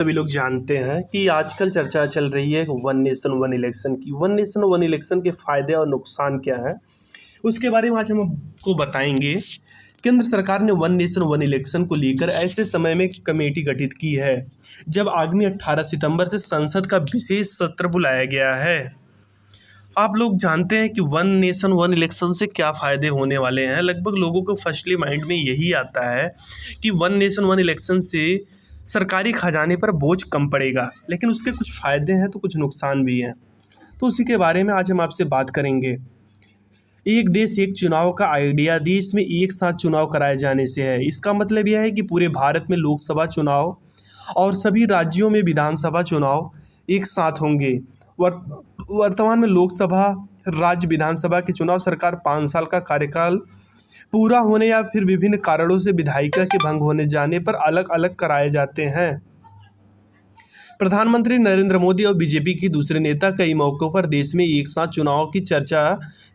सभी लोग जानते हैं कि आजकल चर्चा चल रही है वन नेशन वन इलेक्शन की। वन नेशन वन इलेक्शन के फ़ायदे और नुकसान क्या है, उसके बारे में आज हम आपको बताएंगे। केंद्र सरकार ने वन नेशन वन इलेक्शन को लेकर ऐसे समय में कमेटी गठित की है जब आगामी 18 सितंबर से संसद का विशेष सत्र बुलाया गया है। आप लोग जानते हैं कि वन नेशन वन इलेक्शन से क्या फ़ायदे होने वाले हैं। लगभग लोगों को फर्स्टली माइंड में यही आता है कि वन नेशन वन इलेक्शन से सरकारी खजाने पर बोझ कम पड़ेगा, लेकिन उसके कुछ फ़ायदे हैं तो कुछ नुकसान भी हैं। तो उसी के बारे में आज हम आपसे बात करेंगे। एक देश एक चुनाव का आइडिया देश में एक साथ चुनाव कराए जाने से है। इसका मतलब यह है कि पूरे भारत में लोकसभा चुनाव और सभी राज्यों में विधानसभा चुनाव एक साथ होंगे। वर्तमान में लोकसभा, राज्य विधानसभा के चुनाव सरकार 5 साल का कार्यकाल पूरा होने या फिर विभिन्न कारणों से विधायिका के भंग होने जाने पर अलग अलग कराए जाते हैं। प्रधानमंत्री नरेंद्र मोदी और बीजेपी के दूसरे नेता कई मौक़ों पर देश में एक साथ चुनाव की चर्चा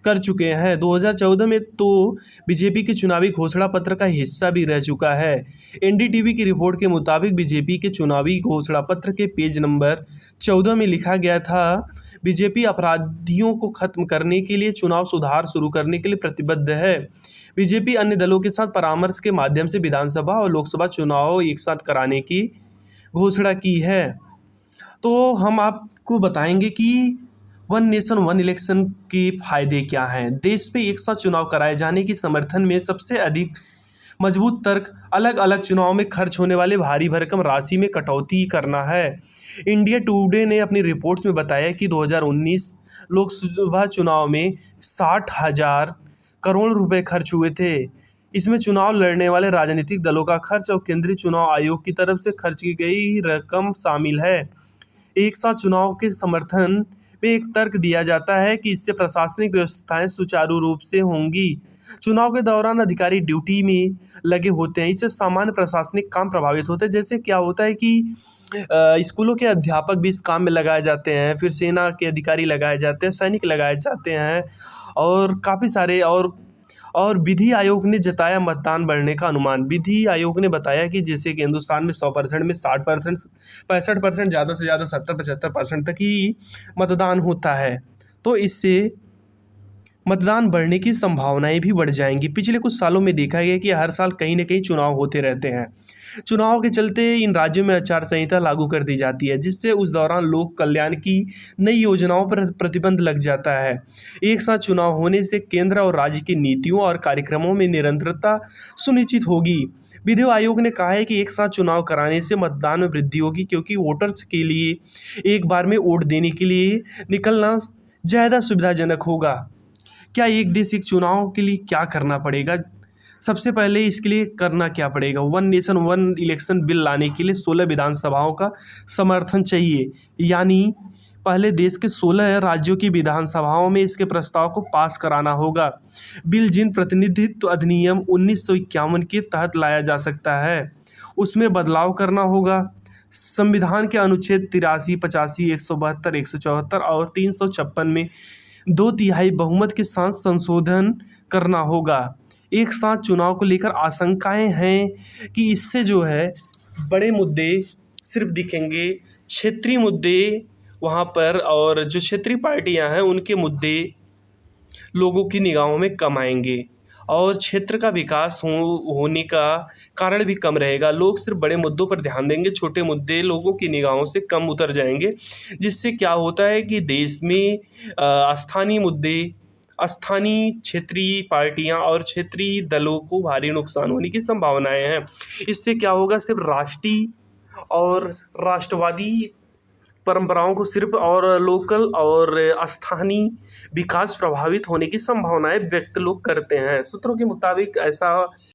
कर चुके हैं। 2014 में तो बीजेपी के चुनावी घोषणा पत्र का हिस्सा भी रह चुका है। एनडीटीवी की रिपोर्ट के मुताबिक बीजेपी के चुनावी घोषणा पत्र के पेज नंबर 14 में लिखा गया था, बीजेपी अपराधियों को खत्म करने के लिए चुनाव सुधार शुरू करने के लिए प्रतिबद्ध है। बीजेपी अन्य दलों के साथ परामर्श के माध्यम से विधानसभा और लोकसभा चुनाव एक साथ कराने की घोषणा की है। तो हम आपको बताएंगे कि वन नेशन वन इलेक्शन के फ़ायदे क्या हैं। देश में एक साथ चुनाव कराए जाने के समर्थन में सबसे अधिक मजबूत तर्क अलग अलग चुनाव में खर्च होने वाले भारी भरकम राशि में कटौती करना है। इंडिया टुडे ने अपनी रिपोर्ट्स में बताया कि 2019 लोकसभा चुनाव में 60,000 करोड़ रुपए खर्च हुए थे। इसमें चुनाव लड़ने वाले राजनीतिक दलों का खर्च और केंद्रीय चुनाव आयोग की तरफ से खर्च की गई रकम शामिल है। एक साथ चुनाव के समर्थन में एक तर्क दिया जाता है कि इससे प्रशासनिक व्यवस्थाएं सुचारू रूप से होंगी। चुनाव के दौरान अधिकारी ड्यूटी में लगे होते हैं, इससे सामान्य प्रशासनिक काम प्रभावित होते हैं। जैसे क्या होता है कि स्कूलों के अध्यापक भी इस काम में लगाए जाते हैं, फिर सेना के अधिकारी लगाए जाते हैं, सैनिक लगाए जाते हैं और काफ़ी सारे और विधि आयोग ने जताया मतदान बढ़ने का अनुमान। विधि आयोग ने बताया कि जैसे कि हिंदुस्तान में 100% में 60%, 65%, ज़्यादा से ज़्यादा 70-75% तक ही मतदान होता है, तो इससे मतदान बढ़ने की संभावनाएं भी बढ़ जाएंगी। पिछले कुछ सालों में देखा गया कि हर साल कहीं न कहीं चुनाव होते रहते हैं। चुनाव के चलते इन राज्यों में आचार संहिता लागू कर दी जाती है, जिससे उस दौरान लोक कल्याण की नई योजनाओं पर प्रतिबंध लग जाता है। एक साथ चुनाव होने से केंद्र और राज्य की नीतियों और कार्यक्रमों में निरंतरता सुनिश्चित होगी। विधि आयोग ने कहा है कि एक साथ चुनाव कराने से मतदान में वृद्धि होगी, क्योंकि वोटर्स के लिए एक बार में वोट देने के लिए निकलना ज़्यादा सुविधाजनक होगा। क्या एक देश एक चुनाव के लिए क्या करना पड़ेगा? सबसे पहले इसके लिए करना क्या पड़ेगा? One nation one election bill लाने के लिए 16 विधानसभाओं का समर्थन चाहिए, यानी पहले देश के 16 राज्यों की विधानसभाओं में इसके प्रस्ताव को पास कराना होगा। बिल जिन प्रतिनिधित्व अधिनियम 1951 के तहत लाया जा सकता है, उसमें बदलाव करना होगा। संविधान के अनुच्छेद 83, 85, 172, 174 और 356 में 2/3 बहुमत के साथ संशोधन करना होगा। एक साथ चुनाव को लेकर आशंकाएं हैं कि इससे जो है बड़े मुद्दे सिर्फ दिखेंगे, क्षेत्रीय मुद्दे वहाँ पर, और जो क्षेत्रीय पार्टियां हैं उनके मुद्दे लोगों की निगाहों में कम आएंगे और क्षेत्र का विकास होने का कारण भी कम रहेगा। लोग सिर्फ बड़े मुद्दों पर ध्यान देंगे, छोटे मुद्दे लोगों की निगाहों से कम उतर जाएंगे, जिससे क्या होता है कि देश में स्थानीय मुद्दे, स्थानीय क्षेत्रीय पार्टियां और क्षेत्रीय दलों को भारी नुकसान होने की संभावनाएं हैं। इससे क्या होगा, सिर्फ राष्ट्रीय और राष्ट्रवादी परंपराओं को सिर्फ और लोकल और स्थानीय विकास प्रभावित होने की संभावनाएं व्यक्त लोग करते हैं। सूत्रों के मुताबिक ऐसा